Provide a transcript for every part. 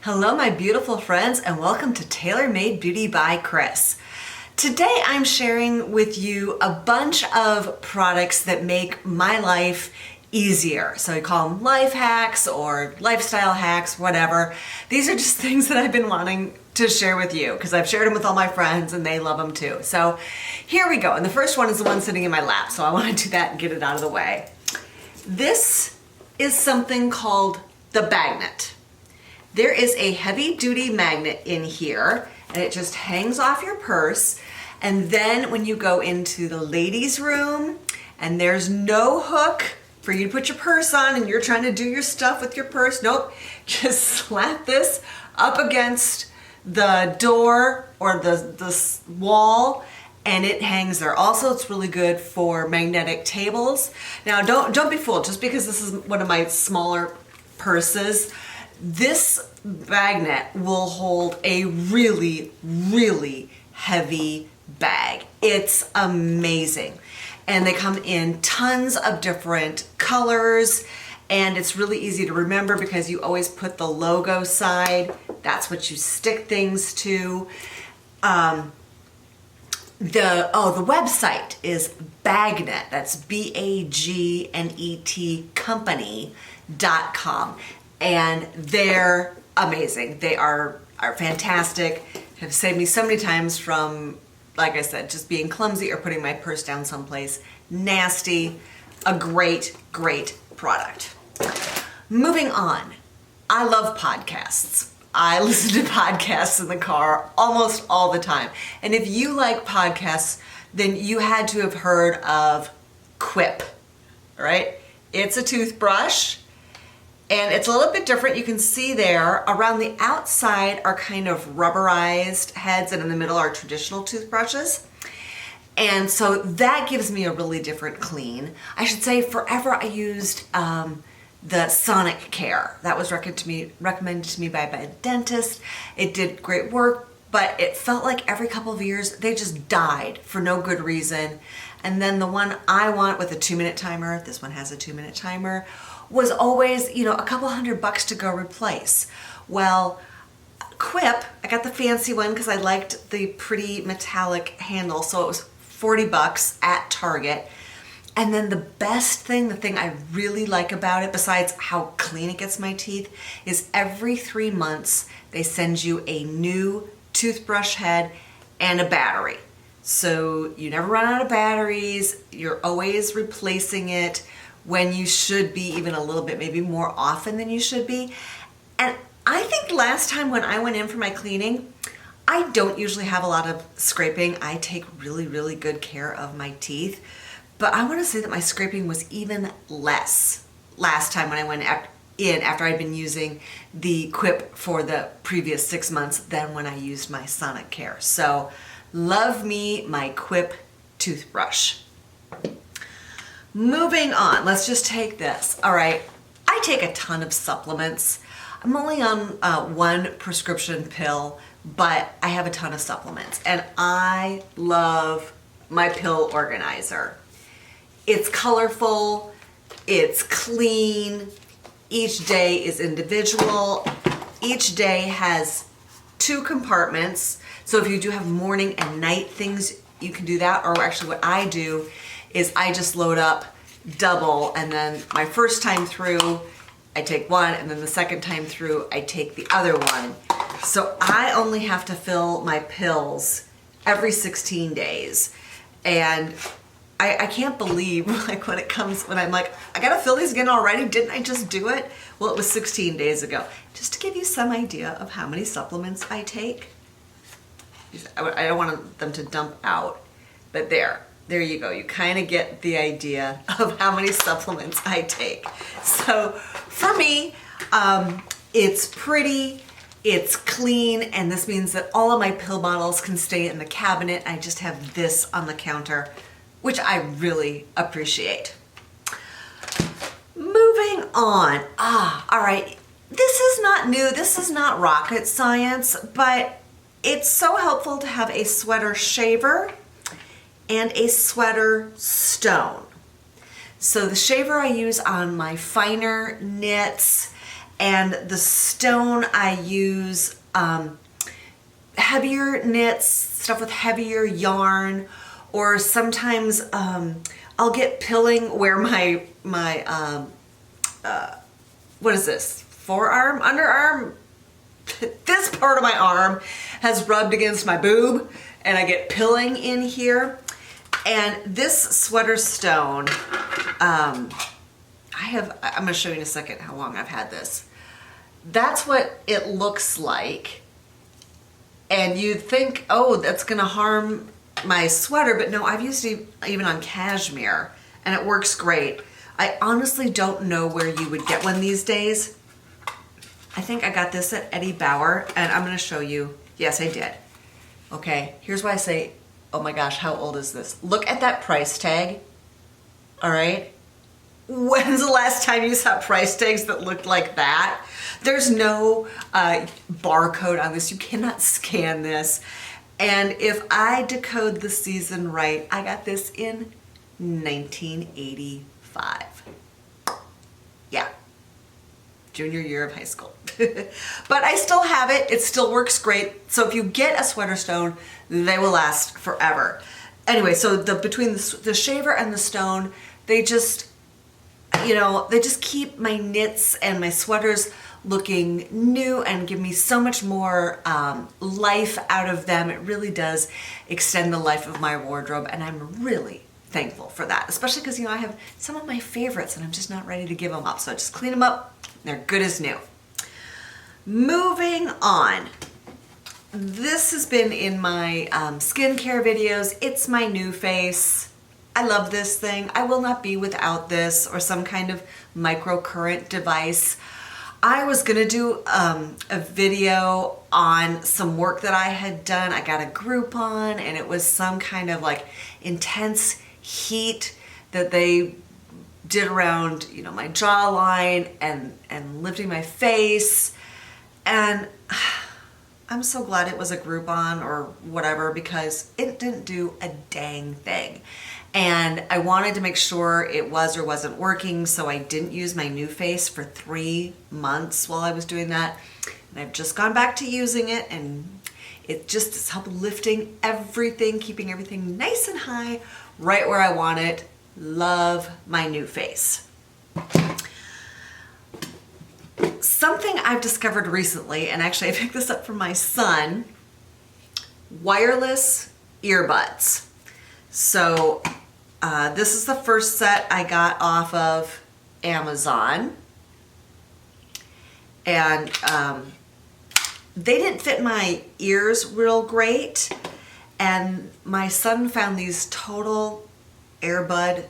Hello, my beautiful friends, and welcome to Tailor Made Beauty by Kris. Today I'm sharing with you a bunch of products that make my life easier. So we call them life hacks or lifestyle hacks, whatever. These are just things that I've been wanting to share with you because I've shared them with all my friends and they love them too. So here we go. And the first one is the one sitting in my lap. So I want to do that and get it out of the way. This is something called the Bagnet. There is a heavy duty magnet in here and it just hangs off your purse. And then when you go into the ladies' room and there's no hook for you to put your purse on and you're trying to do your stuff with your purse, nope, just slap this up against the door or the wall and it hangs there. Also, it's really good for magnetic tables. Now, don't be fooled, just because this is one of my smaller purses, this Bagnet will hold a really, really heavy bag. It's amazing. And they come in tons of different colors and it's really easy to remember because you always put the logo side. That's what you stick things to. The website is Bagnet. That's Bagnet company.com. And they're amazing. They are fantastic. Have saved me so many times from, like I said, just being clumsy or putting my purse down someplace nasty. A great, great product. Moving on. I love podcasts. I listen to podcasts in the car almost all the time. And if you like podcasts, then you had to have heard of Quip, right? It's a toothbrush. And it's a little bit different. You can see there around the outside are kind of rubberized heads and in the middle are traditional toothbrushes. And so that gives me a really different clean. I should say forever I used the Sonic Care. That was recommended to me by a dentist. It did great work, but it felt like every couple of years they just died for no good reason. And then the one I want with a 2-minute timer, this one has a 2-minute timer, was always, a couple $100 to go replace. Well, Quip, I got the fancy one because I liked the pretty metallic handle, so it was $40 at Target. And then the best thing, the thing I really like about it, besides how clean it gets my teeth, is every 3 months they send you a new toothbrush head and a battery. So you never run out of batteries, you're always replacing it when you should be, even a little bit, maybe more often than you should be. And I think last time when I went in for my cleaning, I don't usually have a lot of scraping. I take really, really good care of my teeth. But I want to say that my scraping was even less last time when I went in after I'd been using the Quip for the previous 6 months than when I used my Sonic Care. So love me my Quip toothbrush. Moving on, let's just take this. All right, I take a ton of supplements. I'm only on one prescription pill, but I have a ton of supplements. And I love my pill organizer. It's colorful, it's clean, each day is individual. Each day has 2 compartments. So if you do have morning and night things, you can do that. Or actually what I do is I just load up double, and then my first time through I take one, and then the second time through I take the other one. So I only have to fill my pills every 16 days. And I can't believe when I'm like, I gotta fill these again already, didn't I just do it? Well, it was 16 days ago. Just to give you some idea of how many supplements I take. I don't want them to dump out, but there you go. You kind of get the idea of how many supplements I take. So for me, it's pretty, it's clean, and this means that all of my pill bottles can stay in the cabinet. I just have this on the counter, which I really appreciate. Moving on. All right. This is not new. This is not rocket science, but it's so helpful to have a sweater shaver and a sweater stone. So the shaver I use on my finer knits And the stone I use heavier knits, stuff with heavier yarn, or sometimes I'll get pilling where my what is this? Forearm? Underarm? This part of my arm has rubbed against my boob and I get pilling in here. And this sweater stone, I'm gonna show you in a second how long I've had this. That's what it looks like. And you'd think, oh, that's gonna harm my sweater, but no, I've used it even on cashmere and it works great. I honestly don't know where you would get one these days. I think I got this at Eddie Bauer, and I'm gonna show you. Yes, I did. Okay, here's why I say, oh my gosh, how old is this? Look at that price tag, all right? When's the last time you saw price tags that looked like that? There's no barcode on this. You cannot scan this. And if I decode the season right, I got this in 1985. Yeah, junior year of high school. But I still have it. It still works great. So if you get a sweater stone, they will last forever. Anyway, so between the shaver and the stone, they just, you know, they just keep my knits and my sweaters looking new and give me so much more life out of them. It really does extend the life of my wardrobe, and I'm really thankful for that, especially because, you know, I have some of my favorites and I'm just not ready to give them up. So I just clean them up. They're good as new. Moving on. This has been in my skincare videos. It's my NuFace. I love this thing. I will not be without this or some kind of microcurrent device. I was gonna do a video on some work that I had done. I got a Groupon, and it was some kind of like intense heat that they did around, you know, my jawline and lifting my face. And I'm so glad it was a Groupon or whatever, because it didn't do a dang thing. And I wanted to make sure it was or wasn't working, so I didn't use my NuFace for 3 months while I was doing that. And I've just gone back to using it, and it just has helped lifting everything, keeping everything nice and high, right where I want it. Love my NuFace. Something I've discovered recently, and actually I picked this up from my son, wireless earbuds. So this is the first set I got off of Amazon, and they didn't fit my ears real great, and my son found these total Earbud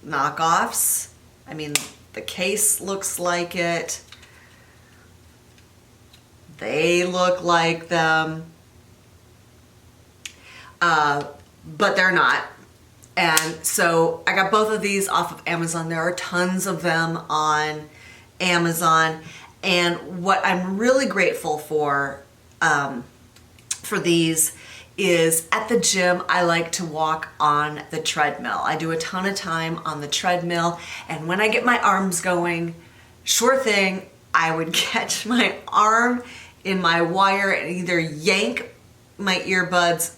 knockoffs. I mean, the case looks like it. They look like them, but they're not. And so I got both of these off of Amazon. There are tons of them on Amazon. And what I'm really grateful for these is at the gym, I like to walk on the treadmill. I do a ton of time on the treadmill. And when I get my arms going, sure thing, I would catch my arm in my wire and either yank my earbuds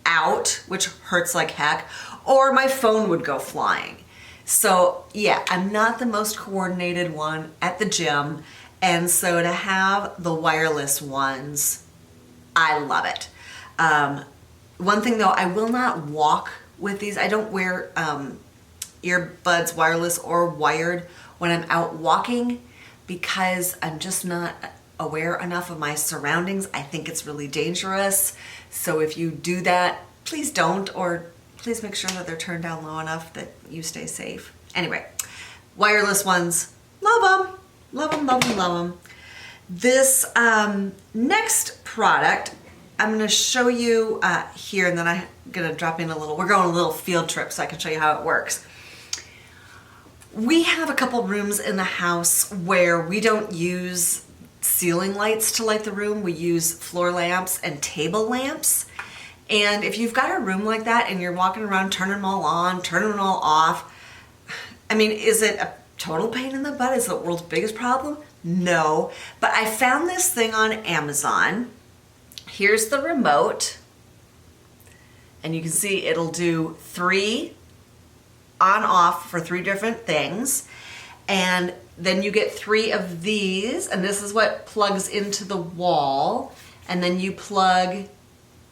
out, which hurts like heck, or my phone would go flying. So yeah, I'm not the most coordinated one at the gym, and so to have the wireless ones, I love it. One thing though, I will not walk with these. I don't wear earbuds, wireless or wired, when I'm out walking, because I'm just not aware enough of my surroundings. I think it's really dangerous. So if you do that, please don't, or please make sure that they're turned down low enough that you stay safe. Anyway, wireless ones, love them, love them, love them, love them. This next product, I'm gonna show you here, and then I'm gonna drop in a little, we're going on a little field trip so I can show you how it works. We have a couple rooms in the house where we don't use ceiling lights to light the room. We use floor lamps and table lamps. And if you've got a room like that and you're walking around turning them all on, turning them all off, I mean, is it total pain in the butt. Is the world's biggest problem? No, but I found this thing on Amazon. Here's the remote, and you can see it'll do 3 on off for 3 different things, and then you get 3 of these, and this is what plugs into the wall, and then you plug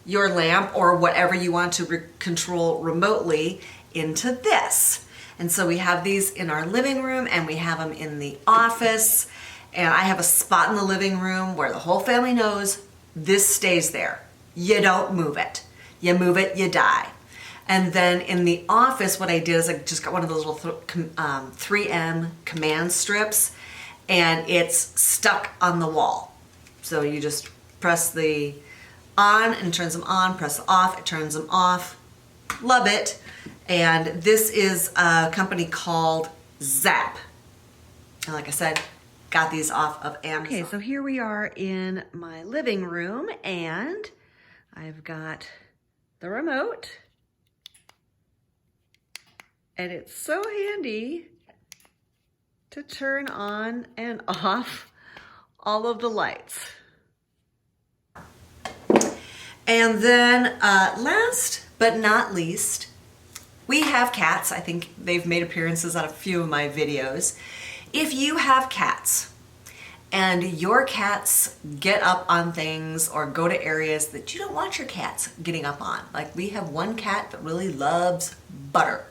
your lamp or whatever you want to control remotely into this. And so we have these in our living room, and we have them in the office, and I have a spot in the living room where the whole family knows this stays there. You don't move it. You move it, you die. And then in the office, what I did is I just got one of those little 3M command strips, and it's stuck on the wall. So you just press the on and it turns them on, press the off, it turns them off. Love it. And this is a company called Zap. And like I said, got these off of Amazon. Okay, so here we are in my living room, and I've got the remote. And it's so handy to turn on and off all of the lights. And then last but not least, we have cats. I think they've made appearances on a few of my videos. If you have cats and your cats get up on things or go to areas that you don't want your cats getting up on, like we have one cat that really loves butter,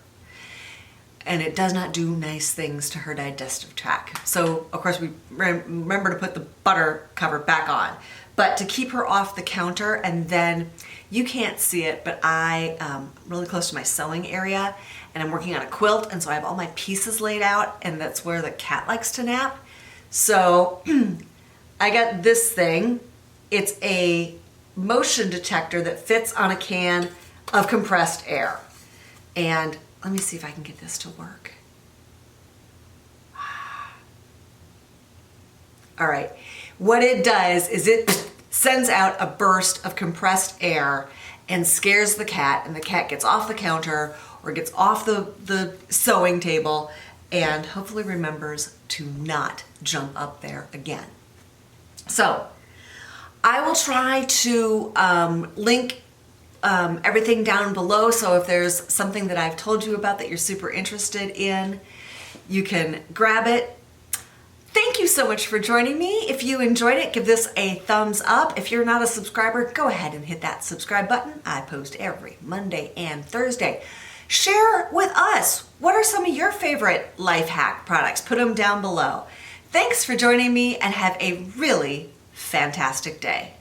and it does not do nice things to her digestive tract. So of course we remember to put the butter cover back on, but to keep her off the counter. And then you can't see it, but I'm really close to my sewing area, and I'm working on a quilt, and so I have all my pieces laid out, and that's where the cat likes to nap. So I got this thing. It's a motion detector that fits on a can of compressed air. And let me see if I can get this to work. All right, what it does is it sends out a burst of compressed air and scares the cat, and the cat gets off the counter or gets off the sewing table and hopefully remembers to not jump up there again. So I will try to link everything down below, so if there's something that I've told you about that you're super interested in, you can grab it. Thank you so much for joining me. If you enjoyed it, give this a thumbs up. If you're not a subscriber, go ahead and hit that subscribe button. I post every Monday and Thursday. Share with us, what are some of your favorite life hack products? Put them down below. Thanks for joining me, and have a really fantastic day.